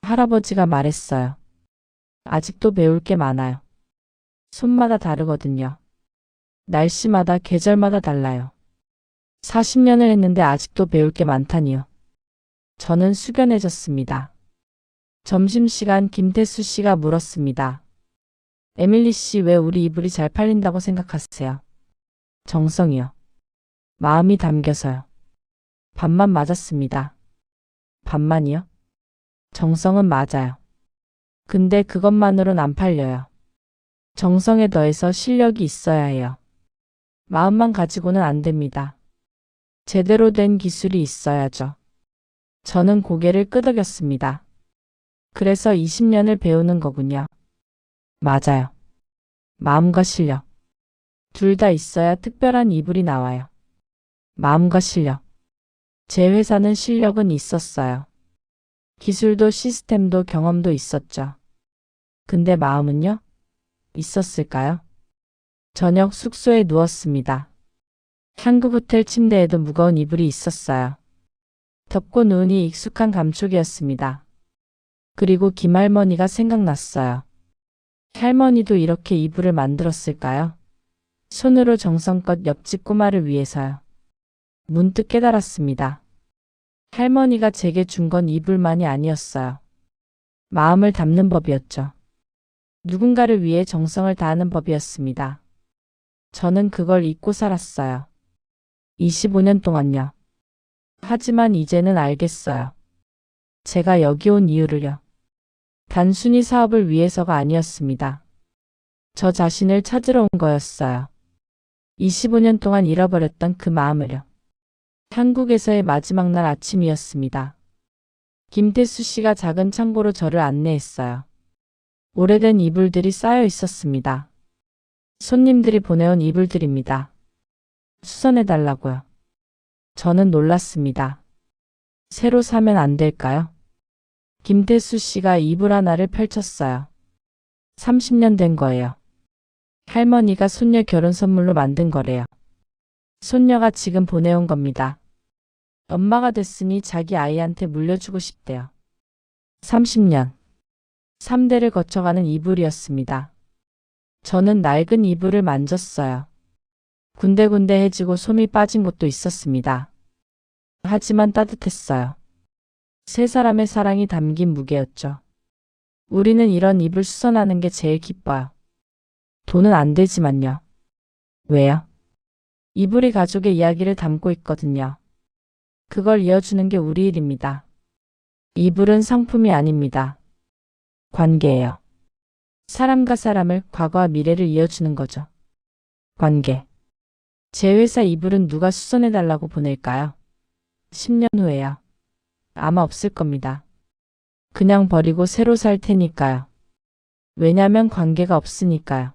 할아버지가 말했어요. 아직도 배울 게 많아요. 솜마다 다르거든요. 날씨마다 계절마다 달라요. 40년을 했는데 아직도 배울 게 많다니요. 저는 숙연해졌습니다. 점심시간 김태수 씨가 물었습니다. 에밀리 씨, 왜 우리 이불이 잘 팔린다고 생각하세요? 정성이요. 마음이 담겨서요. 반만 맞았습니다. 반만이요? 정성은 맞아요. 근데 그것만으론 안 팔려요. 정성에 더해서 실력이 있어야 해요. 마음만 가지고는 안 됩니다. 제대로 된 기술이 있어야죠. 저는 고개를 끄덕였습니다. 그래서 20년을 배우는 거군요. 맞아요. 마음과 실력. 둘 다 있어야 특별한 이불이 나와요. 마음과 실력. 제 회사는 실력은 있었어요. 기술도 시스템도 경험도 있었죠. 근데 마음은요? 있었을까요? 저녁 숙소에 누웠습니다. 한국 호텔 침대에도 무거운 이불이 있었어요. 덮고 누우니 익숙한 감촉이었습니다. 그리고 김할머니가 생각났어요. 할머니도 이렇게 이불을 만들었을까요? 손으로 정성껏 옆집 꼬마를 위해서요. 문득 깨달았습니다. 할머니가 제게 준 건 이불만이 아니었어요. 마음을 담는 법이었죠. 누군가를 위해 정성을 다하는 법이었습니다. 저는 그걸 잊고 살았어요. 25년 동안요. 하지만 이제는 알겠어요. 제가 여기 온 이유를요. 단순히 사업을 위해서가 아니었습니다. 저 자신을 찾으러 온 거였어요. 25년 동안 잃어버렸던 그 마음을요. 한국에서의 마지막 날 아침이었습니다. 김태수 씨가 작은 창고로 저를 안내했어요. 오래된 이불들이 쌓여 있었습니다. 손님들이 보내온 이불들입니다. 수선해달라고요. 저는 놀랐습니다. 새로 사면 안 될까요? 김태수 씨가 이불 하나를 펼쳤어요. 30년 된 거예요. 할머니가 손녀 결혼 선물로 만든 거래요. 손녀가 지금 보내온 겁니다. 엄마가 됐으니 자기 아이한테 물려주고 싶대요. 30년. 3대를 거쳐가는 이불이었습니다. 저는 낡은 이불을 만졌어요. 군데군데해지고 솜이 빠진 곳도 있었습니다. 하지만 따뜻했어요. 세 사람의 사랑이 담긴 무게였죠. 우리는 이런 이불 수선하는 게 제일 기뻐요. 돈은 안 되지만요. 왜요? 이불이 가족의 이야기를 담고 있거든요. 그걸 이어주는 게 우리 일입니다. 이불은 상품이 아닙니다. 관계예요. 사람과 사람을, 과거와 미래를 이어주는 거죠. 관계. 제 회사 이불은 누가 수선해달라고 보낼까요? 10년 후에요. 아마 없을 겁니다. 그냥 버리고 새로 살 테니까요. 왜냐면 관계가 없으니까요.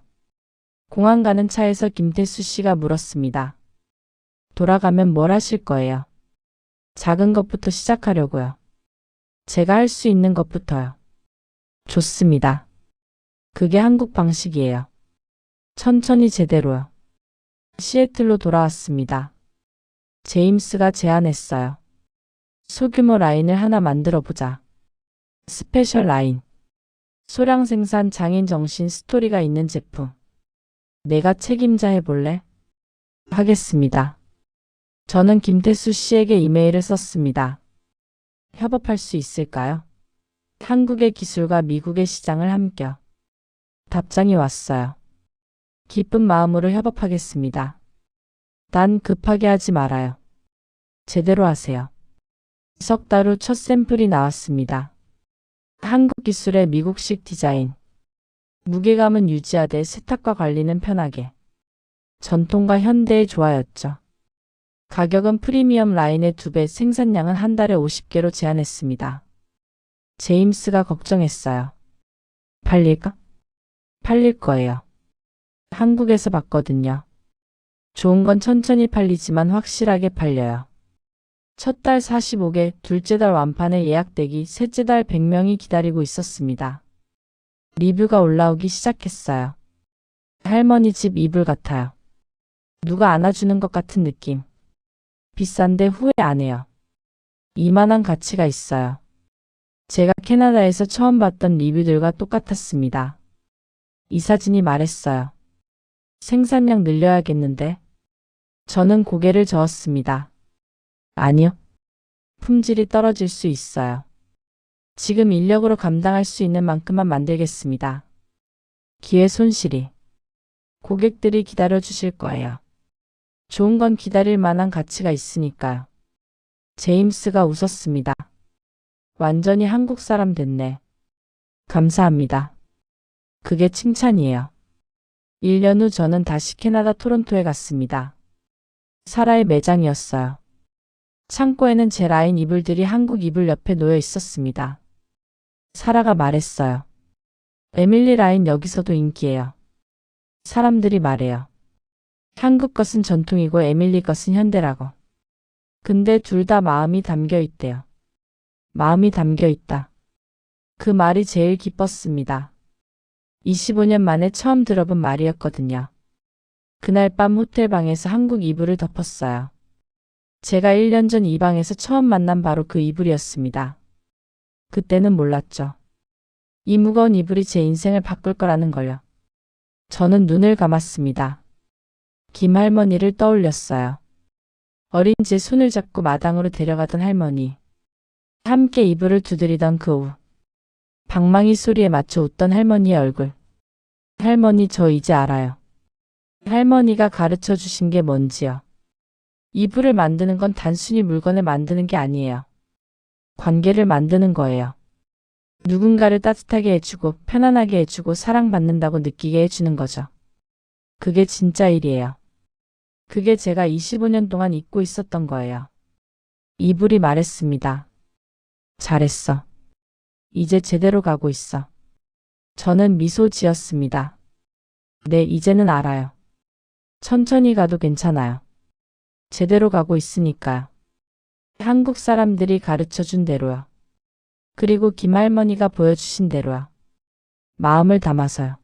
공항 가는 차에서 김태수 씨가 물었습니다. 돌아가면 뭘 하실 거예요? 작은 것부터 시작하려고요. 제가 할 수 있는 것부터요. 좋습니다. 그게 한국 방식이에요. 천천히 제대로요. 시애틀로 돌아왔습니다. 제임스가 제안했어요. 소규모 라인을 하나 만들어 보자. 스페셜 라인. 소량 생산 장인 정신 스토리가 있는 제품. 내가 책임자 해볼래? 하겠습니다. 저는 김태수 씨에게 이메일을 썼습니다. 협업할 수 있을까요? 한국의 기술과 미국의 시장을 함께. 답장이 왔어요. 기쁜 마음으로 협업하겠습니다. 단 급하게 하지 말아요. 제대로 하세요. 석 달 후 첫 샘플이 나왔습니다. 한국 기술의 미국식 디자인. 무게감은 유지하되 세탁과 관리는 편하게. 전통과 현대의 조화였죠. 가격은 프리미엄 라인의 2배, 생산량은 한 달에 50개로 제한했습니다. 제임스가 걱정했어요. 팔릴까? 팔릴 거예요. 한국에서 봤거든요. 좋은 건 천천히 팔리지만 확실하게 팔려요. 첫 달 45개, 둘째 달 완판에 예약되기, 셋째 달 100명이 기다리고 있었습니다. 리뷰가 올라오기 시작했어요. 할머니 집 이불 같아요. 누가 안아주는 것 같은 느낌. 비싼데 후회 안 해요. 이만한 가치가 있어요. 제가 캐나다에서 처음 봤던 리뷰들과 똑같았습니다. 이 사진이 말했어요. 생산량 늘려야겠는데? 저는 고개를 저었습니다. 아니요. 품질이 떨어질 수 있어요. 지금 인력으로 감당할 수 있는 만큼만 만들겠습니다. 기회 손실이. 고객들이 기다려 주실 거예요. 좋은 건 기다릴 만한 가치가 있으니까요. 제임스가 웃었습니다. 완전히 한국 사람 됐네. 감사합니다. 그게 칭찬이에요. 1년 후 저는 다시 캐나다 토론토에 갔습니다. 사라의 매장이었어요. 창고에는 제 라인 이불들이 한국 이불 옆에 놓여 있었습니다. 사라가 말했어요. 에밀리 라인 여기서도 인기예요. 사람들이 말해요. 한국 것은 전통이고 에밀리 것은 현대라고. 근데 둘 다 마음이 담겨 있대요. 마음이 담겨 있다. 그 말이 제일 기뻤습니다. 25년 만에 처음 들어본 말이었거든요. 그날 밤 호텔 방에서 한국 이불을 덮었어요. 제가 1년 전 이 방에서 처음 만난 바로 그 이불이었습니다. 그때는 몰랐죠. 이 무거운 이불이 제 인생을 바꿀 거라는 걸요. 저는 눈을 감았습니다. 김할머니를 떠올렸어요. 어린 제 손을 잡고 마당으로 데려가던 할머니. 함께 이불을 두드리던 그 오후. 방망이 소리에 맞춰 웃던 할머니의 얼굴. 할머니 저 이제 알아요. 할머니가 가르쳐 주신 게 뭔지요. 이불을 만드는 건 단순히 물건을 만드는 게 아니에요. 관계를 만드는 거예요. 누군가를 따뜻하게 해주고 편안하게 해주고 사랑받는다고 느끼게 해주는 거죠. 그게 진짜 일이에요. 그게 제가 25년 동안 잊고 있었던 거예요. 이불이 말했습니다. 잘했어. 이제 제대로 가고 있어. 저는 미소 지었습니다. 네, 이제는 알아요. 천천히 가도 괜찮아요. 제대로 가고 있으니까요. 한국 사람들이 가르쳐준 대로요. 그리고 김할머니가 보여주신 대로요. 마음을 담아서요.